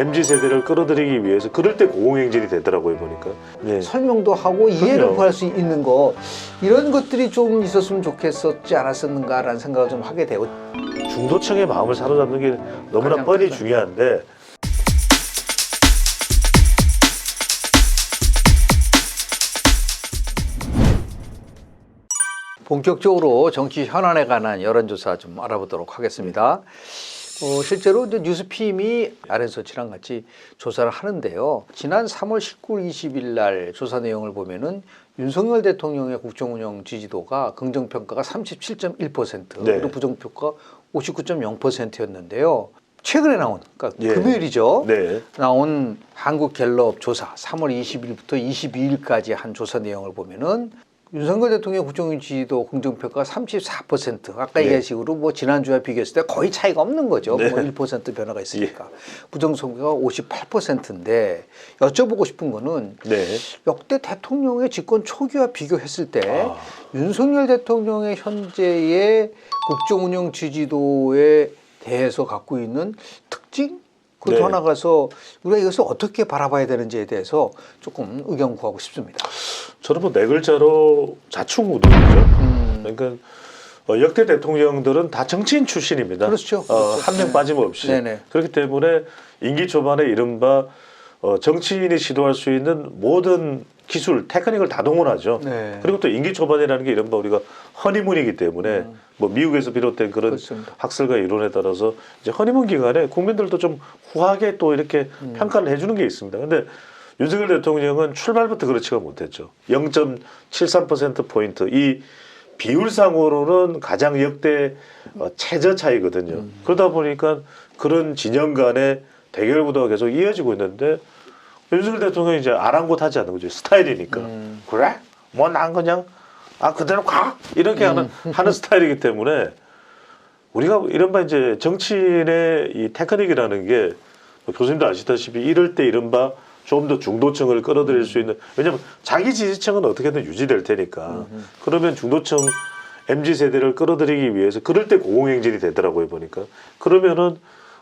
MZ세대를 끌어들이기 위해서 그럴 때 고공행진이 되더라고요, 보니까. 네. 설명도 하고 이해를 그럼요. 구할 수 있는 거 이런 것들이 좀 있었으면 좋겠었지 않았었는가라는 생각을 좀 하게 되고 중도층의 마음을 사로잡는 게 너무나 가장 뻔히 크죠. 중요한데 본격적으로 정치 현안에 관한 여론조사 좀 알아보도록 하겠습니다. 실제로 이제 뉴스핌이 아래서치랑 같이 조사를 하는데요. 지난 3월 19일, 20일 날 조사 내용을 보면은 윤석열 대통령의 국정운영 지지도가 긍정평가가 37.1%, 네. 그리고 부정평가 59.0%였는데요. 최근에 나온, 그러니까 예. 금요일이죠. 네. 나온 한국갤럽 조사 3월 20일부터 22일까지 한 조사 내용을 보면은 윤석열 대통령 국정운영 지지도 긍정평가 34%. 아까 네. 얘기한 식으로 뭐 지난주와 비교했을 때 거의 차이가 없는 거죠. 네. 뭐 1% 변화가 있으니까. 부정평가가 58%인데 여쭤보고 싶은 거는 네. 역대 대통령의 집권 초기와 비교했을 때 아. 윤석열 대통령의 현재의 국정운영 지지도에 대해서 갖고 있는 특징? 그 더 네. 나가서 우리가 이것을 어떻게 바라봐야 되는지에 대해서 조금 의견 구하고 싶습니다. 저는 뭐 네 글자로 자충우돌이죠. 그러니까 역대 대통령들은 다 정치인 출신입니다. 그렇죠. 한 명 빠짐없이. 네네. 그렇기 때문에 임기 초반에 이른바 정치인이 시도할 수 있는 모든 기술, 테크닉을 다 동원하죠. 네. 그리고 또 임기 초반이라는 게 이른바 우리가 허니문이기 때문에 뭐 미국에서 비롯된 그런 그렇습니다. 학설과 이론에 따라서 이제 허니문 기간에 국민들도 좀 후하게 또 이렇게 평가를 해주는 게 있습니다. 근데 윤석열 대통령은 출발부터 그렇지가 못했죠. 0.73%포인트. 이 비율상으로는 가장 역대 최저 차이거든요. 그러다 보니까 그런 진영 간의 대결 구도가 계속 이어지고 있는데 윤석열 대통령이 이제 아랑곳하지 않는 거죠. 스타일이니까. 그래? 뭐 난 그냥 그대로 가? 이렇게 하는 스타일이기 때문에 우리가 이른바 이제 정치인의 이 테크닉이라는 게 교수님도 아시다시피 이럴 때 이른바 좀 더 중도층을 끌어들일 수 있는, 왜냐면 자기 지지층은 어떻게든 유지될 테니까. 그러면 중도층 MZ세대를 끌어들이기 위해서 그럴 때 고공행진이 되더라고요, 보니까. 그러면은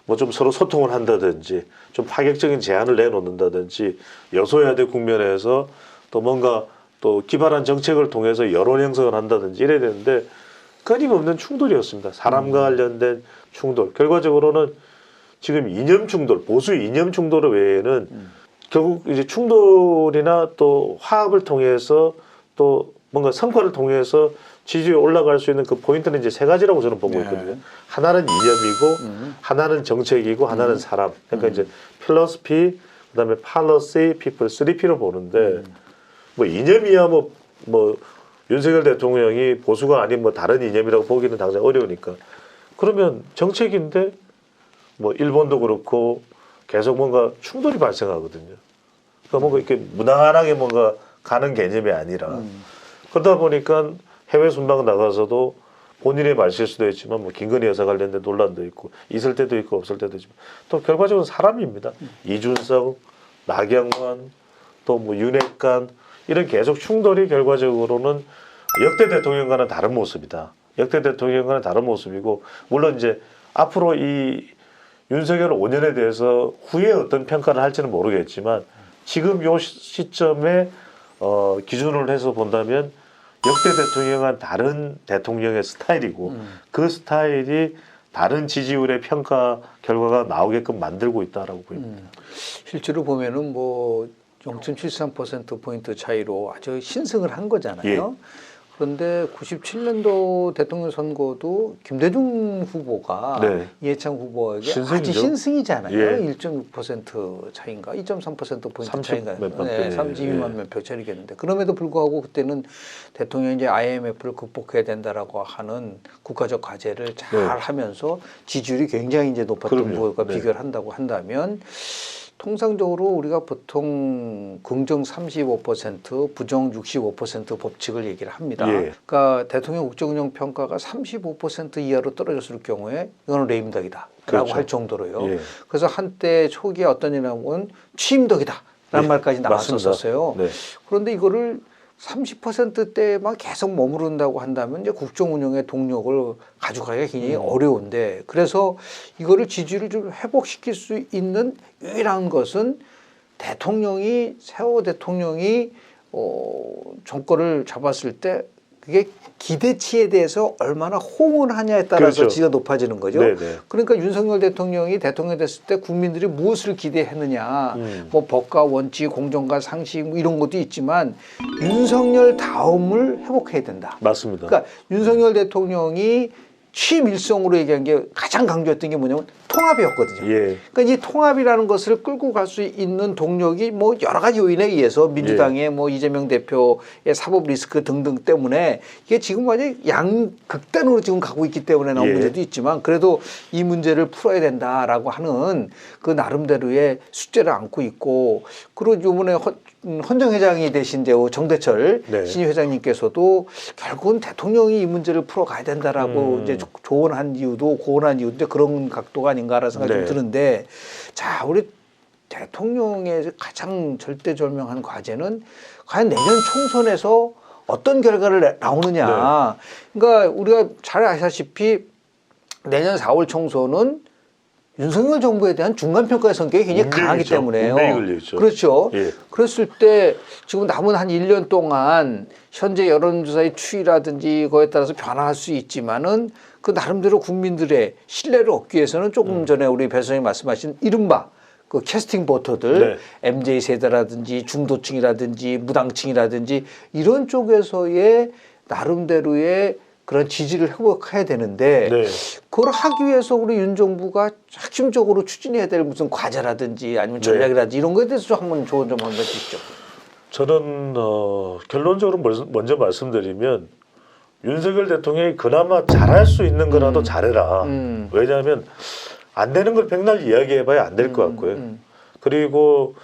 뭐 좀 서로 소통을 한다든지 좀 파격적인 제안을 내놓는다든지 여소야대 국면에서 또 뭔가 또 기발한 정책을 통해서 여론 형성을 한다든지 이래야 되는데 끊임없는 충돌이었습니다. 사람과 관련된 충돌. 결과적으로는 지금 이념 충돌, 보수 이념 충돌 외에는 결국 이제 충돌이나 또 화합을 통해서 또 뭔가 성과를 통해서 지지율이 올라갈 수 있는 그 포인트는 이제 세 가지라고 저는 보고 있거든요. 하나는 이념이고, 하나는 정책이고, 하나는 사람. 그러니까 이제 필로소피, 그다음에 팔러시, 피플 3P로 보는데 뭐 이념이야 뭐 윤석열 대통령이 보수가 아닌 뭐 다른 이념이라고 보기는 당장 어려우니까. 그러면 정책인데 뭐 일본도 그렇고 계속 뭔가 충돌이 발생하거든요. 그러니까 뭔가 이렇게 무난하게 뭔가 가는 개념이 아니라 그러다 보니까 해외 순방 나가서도 본인의 말실수도 있지만 뭐 김건희 여사 관련된 논란도 있고 있을 때도 있고 없을 때도 있지만 또 결과적으로 사람입니다. 이준석, 나경원, 또 뭐 윤핵관 이런 계속 충돌이 결과적으로는 역대 대통령과는 다른 모습이다. 역대 대통령과는 다른 모습이고 물론 이제 앞으로 이 윤석열 5년에 대해서 후에 어떤 평가를 할지는 모르겠지만 지금 요 시점에 기준을 해서 본다면 역대 대통령과는 다른 대통령의 스타일이고 그 스타일이 다른 지지율의 평가 결과가 나오게끔 만들고 있다라고 보입니다. 실제로 보면은 뭐 0.73%포인트 차이로 아주 신승을 한 거잖아요. 그런데 97년도 대통령 선거도 김대중 후보가 네. 이해창 후보에게 신승이죠. 아주 신승이잖아요. 예. 1.6% 차이인가? 2.3%포인트 30 차이인가? 몇 만 네, 표. 32만 몇 표 차이겠는데 그럼에도 불구하고 그때는 대통령이 이제 IMF를 극복해야 된다라고 하는 국가적 과제를 잘 네. 하면서 지지율이 굉장히 이제 높았던 그럼요. 거가 네. 비교를 한다고 한다면 통상적으로 우리가 보통 긍정 35%, 부정 65% 법칙을 얘기를 합니다. 예. 그러니까 대통령 국정운영 평가가 35% 이하로 떨어졌을 경우에 이거는 레임덕이다라고 그렇죠. 할 정도로요. 예. 그래서 한때 초기에 어떤 일이냐면 취임덕이다라는 예. 말까지 맞습니다. 나왔었어요. 네. 그런데 이거를 30%대만 계속 머무른다고 한다면 이제 국정 운영의 동력을 가져가기가 굉장히 어려운데, 그래서 이거를 지지를 좀 회복시킬 수 있는 유일한 것은 대통령이 세월호 대통령이 정권을 잡았을 때 그게 기대치에 대해서 얼마나 호응을 하냐에 따라서 그렇죠. 지지가 높아지는 거죠. 네네. 그러니까 윤석열 대통령이 대통령이 됐을 때 국민들이 무엇을 기대했느냐, 뭐 법과 원칙, 공정과 상식 뭐 이런 것도 있지만 윤석열 다음을 회복해야 된다. 맞습니다. 그러니까 윤석열 대통령이 취임 일성으로 얘기한 게 가장 강조했던 게 뭐냐면 통합이었거든요. 예. 그러니까 이 통합이라는 것을 끌고 갈 수 있는 동력이 뭐 여러 가지 요인에 의해서 민주당의 뭐 이재명 대표의 사법 리스크 등등 때문에 이게 지금 완전히 양극단으로 지금 가고 있기 때문에 나온 예. 문제도 있지만, 그래도 이 문제를 풀어야 된다라고 하는 그 나름대로의 숙제를 안고 있고, 그리고 이번에 헌정 회장이 되신 정대철 네. 신임 회장님께서도 결국은 대통령이 이 문제를 풀어가야 된다라고 이제 조언한 이유도 그런 각도가 아닌가라는 생각이 네. 좀 드는데, 자, 우리 대통령의 가장 절대절명한 과제는 과연 내년 총선에서 어떤 결과를 나오느냐. 그러니까 우리가 잘 아시다시피 내년 4월 총선은 윤석열 정부에 대한 중간평가의 성격이 굉장히 강하기 있죠. 때문에요. 분명히 걸려있죠. 그렇죠. 예. 그랬을 때 지금 남은 한 1년 동안 현재 여론조사의 추이라든지 그거에 따라서 변화할 수 있지만은 그 나름대로 국민들의 신뢰를 얻기 위해서는 조금 전에 우리 배 선생님이 말씀하신 이른바 그 캐스팅 보터들, 네. MZ 세대라든지 중도층이라든지 무당층이라든지 이런 쪽에서의 나름대로의 그런 지지를 회복해야 되는데, 네. 그걸 하기 위해서 우리 윤 정부가 핵심적으로 추진해야 될 무슨 과제라든지 아니면 전략이라든지 이런 거에 대해서 좀 한번 조언 좀 한번 해주시죠. 저는 결론적으로 먼저 말씀드리면 윤석열 대통령이 그나마 잘할 수 있는 거라도 잘해라. 왜냐하면 안 되는 걸 백날 이야기해봐야 안 될 것 같고요. 그리고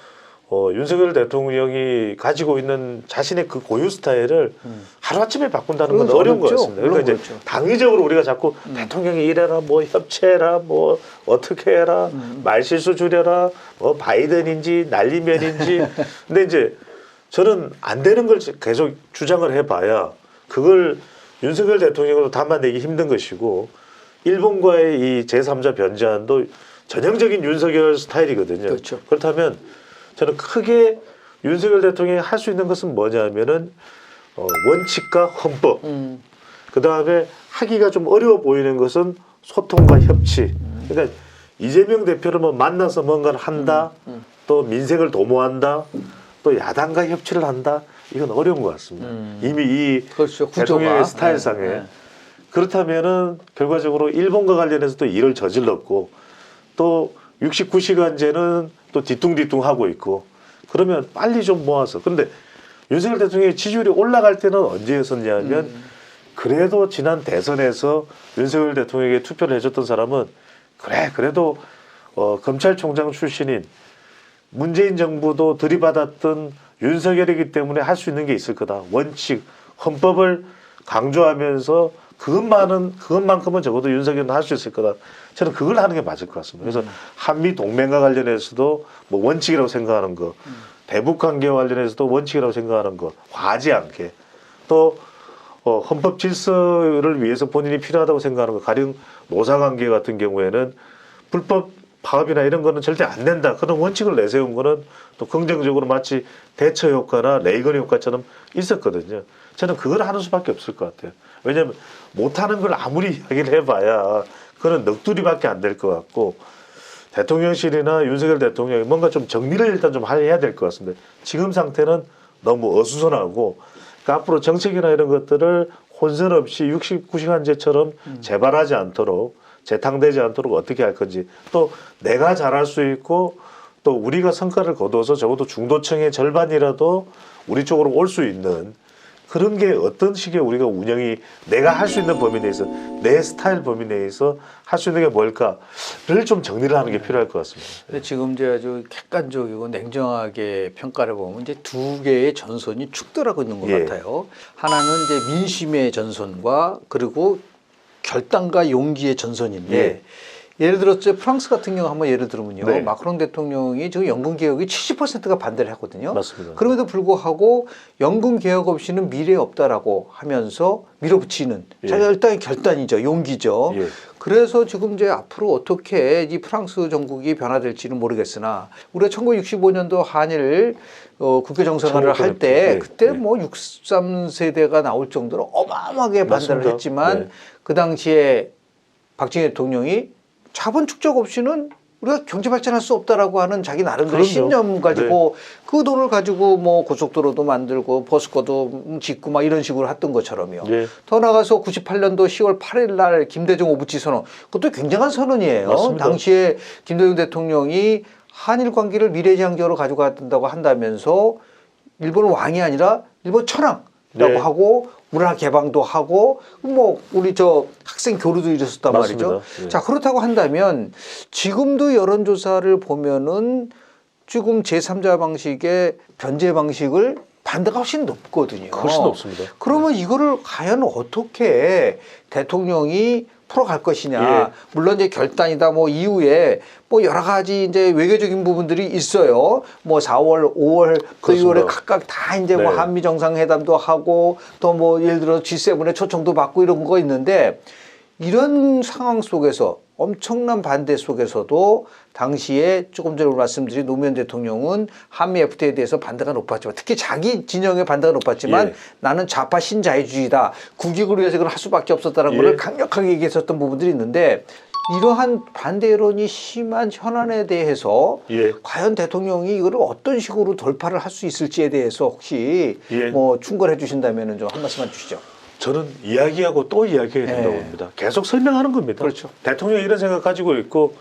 윤석열 대통령이 가지고 있는 자신의 그 고유 스타일을 하루아침에 바꾼다는 건 어려운 것 같습니다. 그러니까 이제 당위적으로 우리가 자꾸 대통령이 이래라, 뭐 협치해라, 뭐 어떻게 해라, 말실수 줄여라, 뭐 바이든인지 난리면인지. 근데 이제 저는 안 되는 걸 계속 주장을 해봐야 그걸 윤석열 대통령으로 담아내기 힘든 것이고, 일본과의 이 제3자 변제안도 전형적인 윤석열 스타일이거든요. 그렇죠. 그렇다면 저는 크게 윤석열 대통령이 할 수 있는 것은 뭐냐면은 원칙과 헌법. 그 다음에 하기가 좀 어려워 보이는 것은 소통과 협치. 그러니까 이재명 대표를 뭐 만나서 뭔가를 한다, 또 민생을 도모한다, 또 야당과 협치를 한다. 이건 어려운 것 같습니다. 이미 이 그렇죠. 대통령의 구조가. 스타일상에. 네. 그렇다면은 결과적으로 일본과 관련해서도 일을 저질렀고, 또 69시간제는 또 뒤뚱뒤뚱 하고 있고, 그러면 빨리 좀 모아서. 근데 윤석열 대통령의 지지율이 올라갈 때는 언제였었냐면 그래도 지난 대선에서 윤석열 대통령에게 투표를 해줬던 사람은 그래도 검찰총장 출신인 문재인 정부도 들이받았던 윤석열이기 때문에 할 수 있는 게 있을 거다. 원칙, 헌법을 강조하면서 그것만큼은 적어도 윤석열은 할 수 있을 거다. 저는 그걸 하는 게 맞을 것 같습니다. 그래서 한미 동맹과 관련해서도 뭐 원칙이라고 생각하는 거, 대북 관계와 관련해서도 원칙이라고 생각하는 거, 과하지 않게, 또 헌법 질서를 위해서 본인이 필요하다고 생각하는 거, 가령 노사 관계 같은 경우에는 불법 파업이나 이런 거는 절대 안 된다. 그런 원칙을 내세운 거는 또 긍정적으로 마치 대처 효과나 레이건 효과처럼 있었거든요. 저는 그걸 하는 수밖에 없을 것 같아요. 왜냐하면 못하는 걸 아무리 이야기를 해봐야 그건 넋두리밖에 안 될 것 같고, 대통령실이나 윤석열 대통령이 뭔가 좀 정리를 일단 좀 해야 될 것 같습니다. 지금 상태는 너무 어수선하고, 그러니까 앞으로 정책이나 이런 것들을 혼선 없이 69시간제처럼 재발하지 않도록, 재탕되지 않도록 어떻게 할 건지, 또 내가 잘할 수 있고 또 우리가 성과를 거둬서 적어도 중도층의 절반이라도 우리 쪽으로 올 수 있는 그런 게 어떤 식의 우리가 운영이 내가 할 수 있는 범위 내에서 내 스타일 범위 내에서 할 수 있는 게 뭘까를 좀 정리를 하는 게 필요할 것 같습니다. 근데 지금 이제 아주 객관적이고 냉정하게 평가를 보면 이제 두 개의 전선이 축돌하고 있는 것 같아요. 하나는 이제 민심의 전선과 그리고 결단과 용기의 전선인데, 예를 들어서 프랑스 같은 경우 한번 예를 들면요. 네. 마크롱 대통령이 지금 연금 개혁이 70%가 반대를 하거든요. 맞습니다. 그럼에도 불구하고 연금 개혁 없이는 미래 없다라고 하면서 밀어붙이는 예. 자기가 일단 결단이죠. 용기죠. 예. 그래서 지금 이제 앞으로 어떻게 이 프랑스 정국이 변화될지는 모르겠으나 우리가 1965년도 한일 국회 정상화를 할 때 예. 그때 예. 뭐 63세대가 나올 정도로 어마어마하게 반대를 맞습니다. 했지만 네. 그 당시에 박정희 대통령이 자본 축적 없이는 우리가 경제 발전할 수 없다라고 하는 자기 나름대로 그럼요. 신념 가지고 그 돈을 가지고 뭐 고속도로도 만들고 버스커도 짓고 막 이런 식으로 했던 것처럼요. 예. 더 나가서 98년도 10월 8일 날 김대중 오부치 선언, 그것도 굉장한 선언이에요. 맞습니다. 당시에 김대중 대통령이 한일 관계를 미래지향적으로 가져간다고 한다면서 일본 왕이 아니라 일본 천황이라고 네. 하고 문화 개방도 하고 뭐 우리 저 학생 교류도 이랬었단 맞습니다. 말이죠. 예. 자, 그렇다고 한다면 지금도 여론조사를 보면은 지금 제3자 방식의 변제 방식을 반대가 훨씬 높거든요. 훨씬 높습니다. 그러면 이거를 과연 어떻게 대통령이 풀어갈 것이냐. 예. 물론 이제 결단이다 뭐 이후에 뭐 여러 가지 이제 외교적인 부분들이 있어요. 뭐 4월, 5월, 또 그렇습니다. 6월에 각각 다 이제 뭐 네. 한미 정상회담도 하고 또 뭐 예를 들어 G7에 초청도 받고 이런 거 있는데 이런 상황 속에서 엄청난 반대 속에서도 당시에 조금 전에 말씀드린 노무현 대통령은 한미 FTA에 대해서 반대가 높았지만 특히 자기 진영의 반대가 높았지만 예. 나는 좌파 신자유주의다. 국익을 위해서 그걸 할 수밖에 없었다는 예. 것을 강력하게 얘기했었던 부분들이 있는데 이러한 반대 여론이 심한 현안에 대해서 예. 과연 대통령이 이거를 어떤 식으로 돌파를 할 수 있을지에 대해서 혹시 예. 뭐 충고를 해주신다면 좀 한 말씀만 주시죠. 저는 이야기하고 또 이야기해야 된다고 네. 봅니다. 계속 설명하는 겁니다. 그렇죠. 대통령이 이런 생각 가지고 있고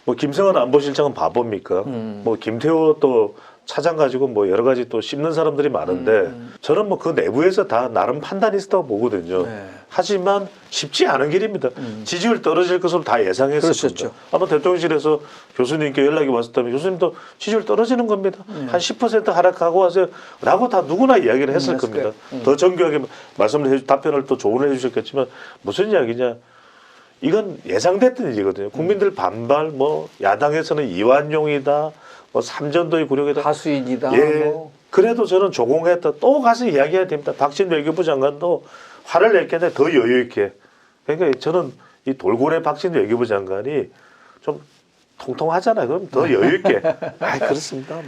뭐 김성한 안보실장은 바보입니까? 뭐 김태호 또 차장 가지고 뭐 여러 가지 또 씹는 사람들이 많은데 저는 뭐 그 내부에서 다 나름 판단이 있었다고 보거든요. 네. 하지만 쉽지 않은 길입니다. 지지율 떨어질 것으로 다 예상했었죠. 그렇죠. 아마 대통령실에서 교수님께 연락이 왔었다면 교수님도 지지율 떨어지는 겁니다. 한 10% 하락하고 와서 라고 다 누구나 이야기를 했을 했을 겁니다. 거예요. 더 정교하게 답변을 또 조언을 해주셨겠지만 무슨 이야기냐. 이건 예상됐던 일이거든요. 국민들 반발, 뭐 야당에서는 이완용이다, 뭐 삼전도의 굴욕이다. 하수인이다. 예. 뭐. 그래도 저는 조공했다. 또 가서 이야기해야 됩니다. 박진 외교부 장관도 화를 냈겠는데 더 여유 있게. 그러니까 저는 이 돌고래 박진 외교부 장관이 좀 통통하잖아요. 그럼 더 여유 있게. 아, 그렇습니다.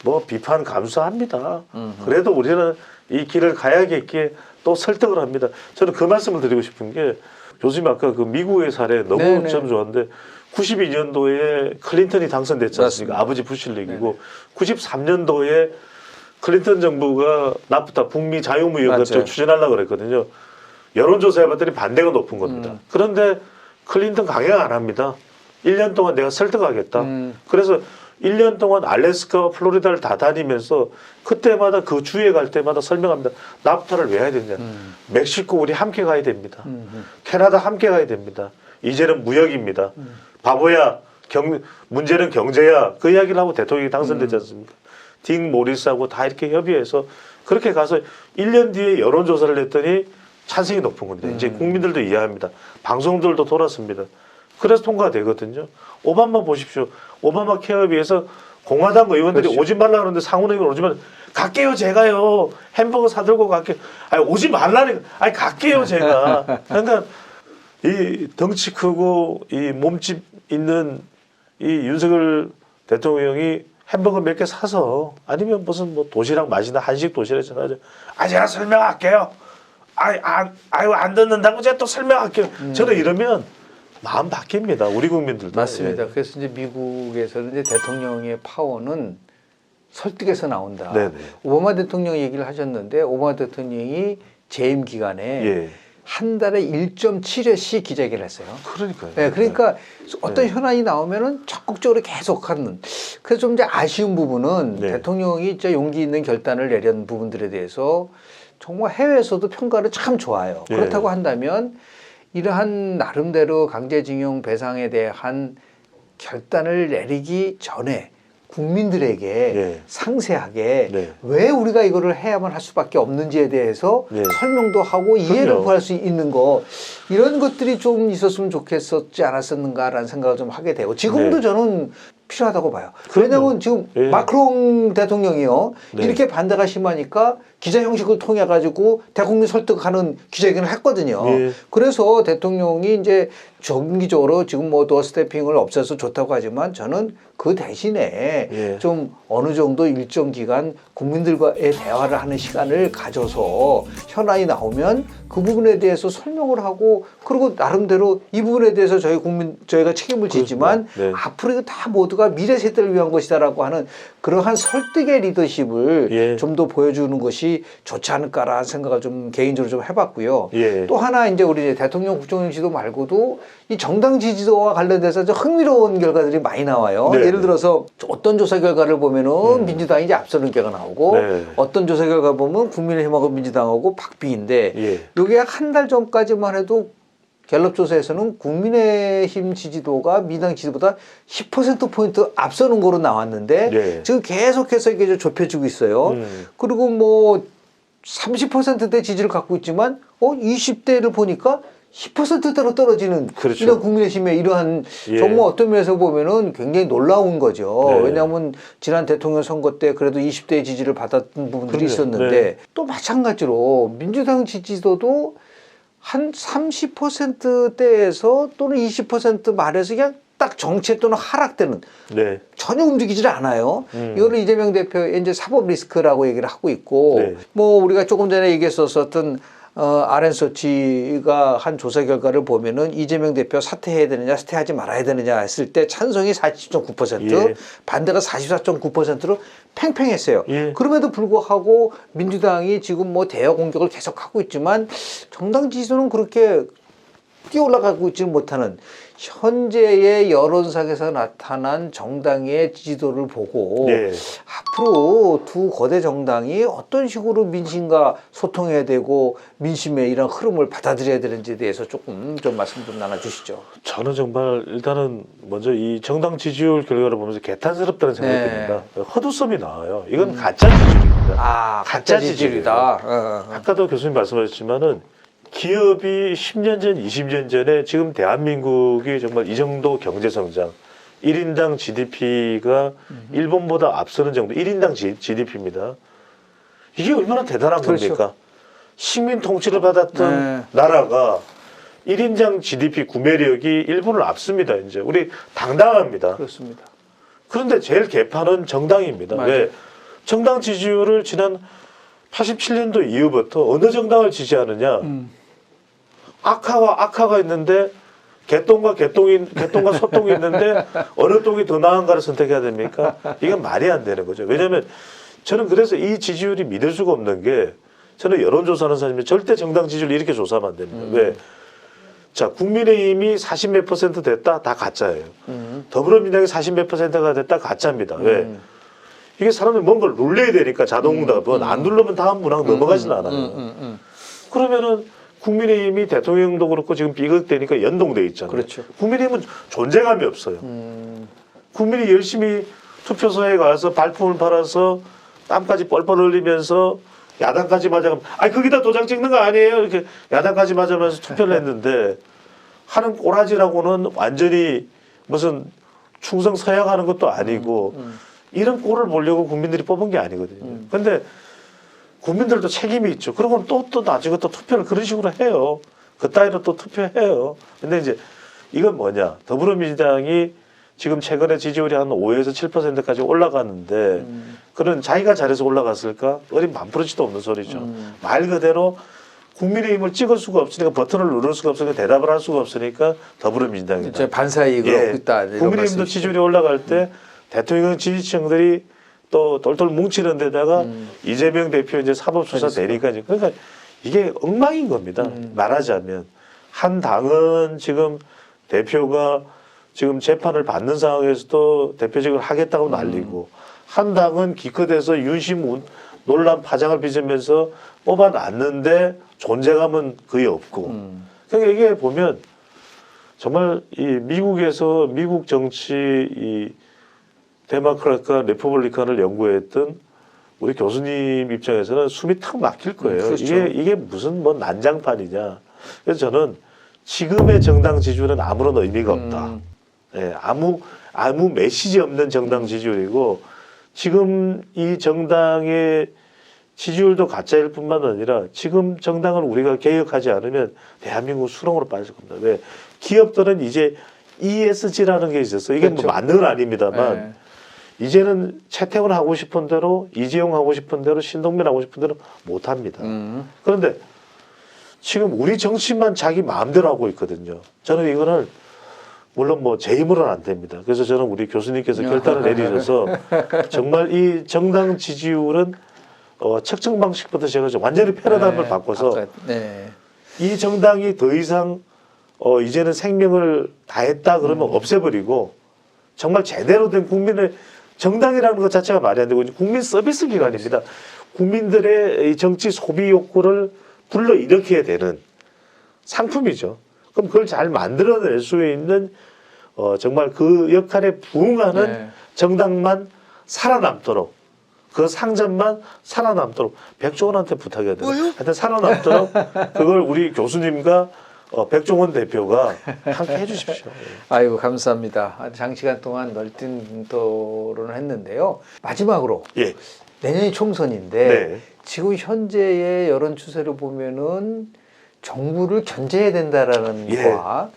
뭐 비판 감수합니다. 그래도 우리는 이 길을 가야겠기에 또 설득을 합니다. 저는 그 말씀을 드리고 싶은 게 교수님 아까 그 미국의 사례 너무 네네. 참 좋았는데 92년도에 클린턴이 당선됐지 않습니까? 아버지 부실릭이고 93년도에 클린턴 정부가 나프타 북미 자유무역을 맞아요. 추진하려고 그랬거든요. 여론조사 해봤더니 반대가 높은 겁니다. 그런데 클린턴 강행 안 합니다. 1년 동안 내가 설득하겠다. 그래서 1년 동안 알래스카와 플로리다를 다 다니면서 그때마다 그 주에 갈 때마다 설명합니다. 나프타를 왜 해야 되냐. 멕시코 우리 함께 가야 됩니다. 캐나다 함께 가야 됩니다. 이제는 무역입니다. 바보야. 문제는 경제야. 그 이야기를 하고 대통령이 당선되지 않습니까? 딕 모리스하고 다 이렇게 협의해서 그렇게 가서 1년 뒤에 여론조사를 했더니 찬성이 높은 겁니다. 이제 국민들도 이해합니다. 방송들도 돌았습니다. 그래서 통과되거든요. 오바마 보십시오. 오바마 케어에 비해서 공화당 의원들이 그렇죠. 오지 말라 그러는데 상원 의원 오지 말라. 갈게요 제가요. 햄버거 사들고 갈게요. 아니 오지 말라니까. 아니 갈게요 제가. 그러니까 이 덩치 크고 이 몸집 있는 이 윤석열 대통령이 햄버거 몇 개 사서 아니면 무슨 뭐 도시락 맛있는 한식 도시락 전화하죠. 아 제가 설명할게요. 아유 안 듣는다고 제가 또 설명할게요. 저는 이러면 마음 바뀝니다. 우리 국민들도. 맞습니다. 예. 그래서 이제 미국에서는 이제 대통령의 파워는 설득에서 나온다. 네네. 오바마 대통령 얘기를 하셨는데 오바마 대통령이 재임 기간에 예. 한 달에 1.7회씩 기자회견을 했어요. 그러니까요. 네, 그러니까 어떤 현안이 나오면은 적극적으로 계속하는. 그래서 좀 이제 아쉬운 부분은 네. 대통령이 진짜 용기 있는 결단을 내려는 부분들에 대해서 정말 해외에서도 평가를 참 좋아요. 예. 그렇다고 한다면 이러한 나름대로 강제징용 배상에 대한 결단을 내리기 전에 국민들에게 네. 상세하게 네. 왜 우리가 이거를 해야만 할 수밖에 없는지에 대해서 네. 설명도 하고 이해를 그럼요. 구할 수 있는 거 이런 것들이 좀 있었으면 좋겠었지 않았었는가라는 생각을 좀 하게 되고 지금도 네. 저는 필요하다고 봐요. 그럼요. 왜냐하면 지금 예. 마크롱 대통령이요. 네. 이렇게 반대가 심하니까 기자 형식을 통해 가지고 대국민 설득하는 기자회견을 했거든요. 예. 그래서 대통령이 이제 정기적으로 지금 뭐 도어 스태핑을 없애서 좋다고 하지만 저는 그 대신에 예. 좀 어느 정도 일정 기간 국민들과의 대화를 하는 시간을 가져서 현안이 나오면 그 부분에 대해서 설명을 하고 그리고 나름대로 이 부분에 대해서 저희가 책임을 지지만 네. 앞으로 이거 다 모두가 미래 세대를 위한 것이다라고 하는 그러한 설득의 리더십을 예. 좀 더 보여주는 것이 좋지 않을까라는 생각을 좀 개인적으로 좀 해봤고요. 예. 또 하나 이제 우리 이제 대통령 국정원 지도 말고도 이 정당 지지도와 관련돼서 좀 흥미로운 결과들이 많이 나와요. 네. 예를 들어서 어떤 조사 결과를 보면은 민주당이 이제 앞서는 게가 나오고 네. 어떤 조사 결과 보면 국민의힘하고 민주당하고 박빙인데 예. 요게 약 한 달 전까지만 해도 갤럽 조사에서는 국민의힘 지지도가 민주당 지지보다 10%포인트 앞서는 거로 나왔는데 네. 지금 계속해서 이게 좀 좁혀지고 있어요. 그리고 뭐 30%대 지지를 갖고 있지만 20대를 보니까 10%대로 떨어지는 그렇죠. 이런 국민의힘의 이러한 예. 정말 어떤 면에서 보면은 굉장히 놀라운 거죠. 네. 왜냐하면 지난 대통령 선거 때 그래도 20대의 지지를 받았던 부분들이 그럼요. 있었는데 네. 또 마찬가지로 민주당 지지도도 한 30%대에서 또는 20% 말에서 그냥 딱 정체 또는 하락되는 네. 전혀 움직이질 않아요. 이거를 이재명 대표의 이제 사법 리스크라고 얘기를 하고 있고, 네. 뭐 우리가 조금 전에 얘기했었던 RN서치가 한 조사 결과를 보면은 이재명 대표 사퇴해야 되느냐, 사퇴하지 말아야 되느냐 했을 때 찬성이 40.9%, 예. 반대가 44.9%로 팽팽했어요. 예. 그럼에도 불구하고 민주당이 지금 뭐 대여 공격을 계속하고 있지만 정당 지지도는 그렇게 뛰어 올라가고 있지는 못하는 현재의 여론상에서 나타난 정당의 지지도를 보고 네. 앞으로 두 거대 정당이 어떤 식으로 민심과 소통해야 되고 민심의 이런 흐름을 받아들여야 되는지에 대해서 조금 좀 말씀 좀 나눠주시죠. 저는 정말 일단은 먼저 이 정당 지지율 결과를 보면서 개탄스럽다는 생각이 네. 듭니다. 헛웃음이 나와요. 이건 가짜 지지율입니다. 아, 가짜 지지율이다. 아까도 교수님 말씀하셨지만은 기업이 10년 전, 20년 전에 지금 대한민국이 정말 이 정도 경제 성장, 1인당 GDP가 일본보다 앞서는 정도, 1인당 GDP입니다. 이게 얼마나 대단한 그렇죠. 겁니까? 식민 통치를 받았던 네. 나라가 1인당 GDP 구매력이 일본을 앞섭니다. 이제 우리 당당합니다. 그렇습니다. 그런데 제일 개판은 정당입니다. 맞아요. 왜? 정당 지지율을 지난 87년도 이후부터 어느 정당을 지지하느냐? 악화가 있는데 개똥과 소똥이 있는데 어느 똥이 더 나은가를 선택해야 됩니까? 이건 말이 안 되는 거죠. 왜냐하면 저는 그래서 이 지지율이 믿을 수가 없는 게 저는 여론조사하는 사람이 절대 정당 지지율 이렇게 조사하면 안 됩니다. 왜? 자, 국민의힘이 40몇 % 됐다? 다 가짜예요. 더불어민주당이 40몇 %가 됐다? 가짜입니다. 왜? 이게 사람들이 뭔가를 눌러야 되니까 자동응답은 안 누르면 다음 문항 넘어가질 않아요. 그러면은 국민의힘이 대통령도 그렇고 지금 비극되니까 연동돼 있잖아요. 그렇죠. 국민의힘은 존재감이 없어요. 국민이 열심히 투표소에 가서 발품을 팔아서 땀까지 뻘뻘 흘리면서 야당까지 맞아가면 아니 거기다 도장 찍는 거 아니에요? 이렇게 야당까지 맞으면서 투표를 했는데 하는 꼬라지라고는 완전히 무슨 충성 서약하는 것도 아니고 이런 꼴을 보려고 국민들이 뽑은 게 아니거든요. 근데 국민들도 책임이 있죠. 그러고 또 나중에 또 투표를 그런 식으로 해요. 그 따위로 또 투표해요. 근데 이제 이건 뭐냐. 더불어민주당이 지금 최근에 지지율이 한 5에서 7%까지 올라갔는데 그런 자기가 잘해서 올라갔을까? 어린 반프로치도 없는 소리죠. 말 그대로 국민의힘을 찍을 수가 없으니까 버튼을 누를 수가 없으니까 대답을 할 수가 없으니까 더불어민주당이다. 반사이익을 얻고 있다. 이런 국민의힘도 말씀이시죠. 지지율이 올라갈 때 대통령 지지층들이 또 똘똘 뭉치는 데다가 이재명 대표 이제 사법수사 되니까 그러니까 이게 엉망인 겁니다. 말하자면 한 당은 지금 대표가 지금 재판을 받는 상황에서도 대표직을 하겠다고 난리고 한 당은 기껏해서 윤심 논란 파장을 빚으면서 뽑아놨는데 존재감은 거의 없고 그러니까 이게 보면 정말 이 미국에서 미국 정치 이 데모크рат과 리퍼블리칸을 연구했던 우리 교수님 입장에서는 숨이 탁 막힐 거예요. 그렇죠. 이게 무슨 뭐 난장판이냐. 그래서 저는 지금의 정당 지지율은 아무런 의미가 없다. 예, 아무 메시지 없는 정당 지지율이고 지금 이 정당의 지지율도 가짜일 뿐만 아니라 지금 정당을 우리가 개혁하지 않으면 대한민국 수렁으로 빠질 겁니다. 왜? 기업들은 이제 ESG라는 게 있었어요. 이게 그렇죠. 뭐 맞는 건 아닙니다만 네. 이제는 채택은 하고 싶은 대로 이재용 하고 싶은 대로 신동빈 하고 싶은 대로 못 합니다. 그런데 지금 우리 정치만 자기 마음대로 하고 있거든요. 저는 이거를 물론 뭐 제 힘으로는 안 됩니다. 그래서 저는 우리 교수님께서 결단을 내리셔서 정말 이 정당 지지율은 측정 방식부터 제가 완전히 패러다임을 바꿔서 이 정당이 더 이상 이제는 생명을 다했다 그러면 없애버리고 정말 제대로 된 국민의 정당이라는 것 자체가 말이 안 되고 국민 서비스 기관입니다. 국민들의 이 정치 소비 욕구를 불러일으켜야 되는 상품이죠. 그럼 그걸 잘 만들어낼 수 있는 정말 그 역할에 부응하는 정당만 살아남도록 그 상점만 살아남도록 백종원한테 부탁해야 돼요. 하여튼 살아남도록 그걸 우리 교수님과 백종원 대표가 함께 해주십시오. 아이고 감사합니다. 장시간 동안 넓은 토론을 했는데요. 마지막으로 예. 내년이 총선인데 네. 지금 현재의 여론 추세를 보면은 정부를 견제해야 된다라는 예. 거와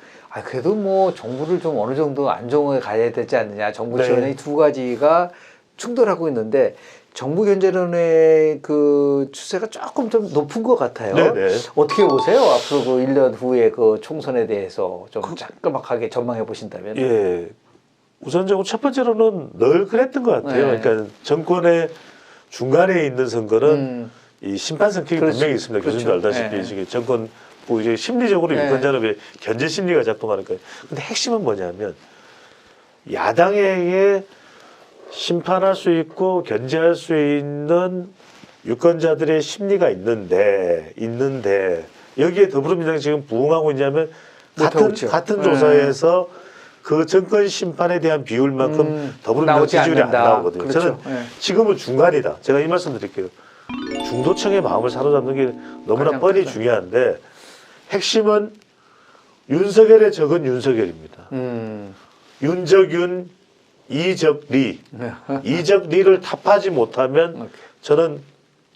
그래도 뭐 정부를 좀 어느 정도 안정을 가야 되지 않느냐. 정부 네. 지원의 두 가지가 충돌하고 있는데 정부 견제론의 그 추세가 조금 좀 높은 것 같아요. 네네. 어떻게 보세요? 앞으로 그 1년 후에 그 총선에 대해서 좀 자그맣게 전망해 보신다면. 예. 우선적으로 첫 번째로는 늘 그랬던 것 같아요. 네. 그러니까 정권의 중간에 있는 선거는 이 심판 성격이 그렇죠. 분명히 있습니다. 그렇죠. 교수님도 알다시피 네. 지금 정권 뭐 이제 심리적으로 네. 유권자는 견제 심리가 작동하는 거예요. 근데 핵심은 뭐냐면 야당에게 심판할 수 있고 견제할 수 있는 유권자들의 심리가 있는데 여기에 더불어민주당이 지금 부응하고 있냐면 같은 조사에서 그 정권 심판에 대한 비율만큼 더불어민주당 지지율이 안 나오거든요. 그렇죠. 저는 지금은 중간이다. 제가 이 말씀 드릴게요. 중도층의 마음을 사로잡는 게 너무나 뻔히 크죠. 중요한데 핵심은 윤석열의 적은 윤석열입니다. 윤적윤, 이적리. 이적리를 타파하지 못하면 저는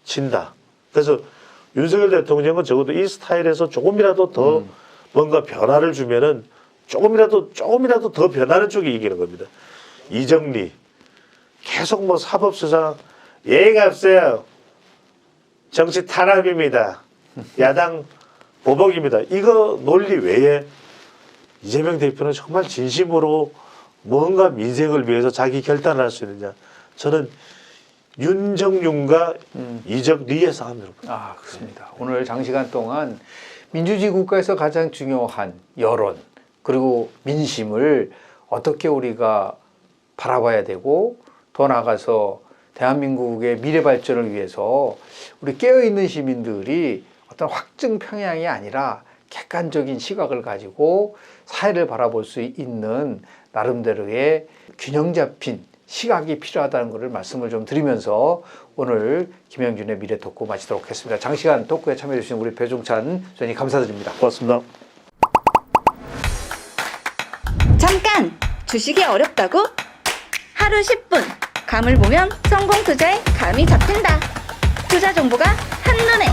진다. 그래서 윤석열 대통령은 적어도 이 스타일에서 조금이라도 더 뭔가 변화를 주면은 조금이라도 더 변하는 쪽이 이기는 겁니다. 이정리 계속 뭐 사법수사 예의가 없어요. 정치 탄압입니다. 야당 보복입니다. 이거 논리 외에 이재명 대표는 정말 진심으로 뭔가 민생을 위해서 자기 결단을 할 수 있느냐. 저는 윤정윤과 이적리의 싸움이라고. 그렇습니다. 오늘 장시간 동안 민주주의 국가에서 가장 중요한 여론 그리고 민심을 어떻게 우리가 바라봐야 되고 더 나아가서 대한민국의 미래 발전을 위해서 우리 깨어있는 시민들이 어떤 확증 평양이 아니라 객관적인 시각을 가지고 사회를 바라볼 수 있는 나름대로의 균형 잡힌 시각이 필요하다는 것을 말씀을 좀 드리면서 오늘 김영준의 미래 토크 마치도록 하겠습니다. 장시간 토크에 참여해 주신 우리 배종찬 소장님 감사드립니다. 고맙습니다. 잠깐! 주식이 어렵다고? 하루 10분 감을 보면 성공 투자에 감이 잡힌다. 투자 정보가 한눈에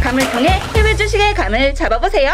감을 통해 해외 주식의 감을 잡아보세요.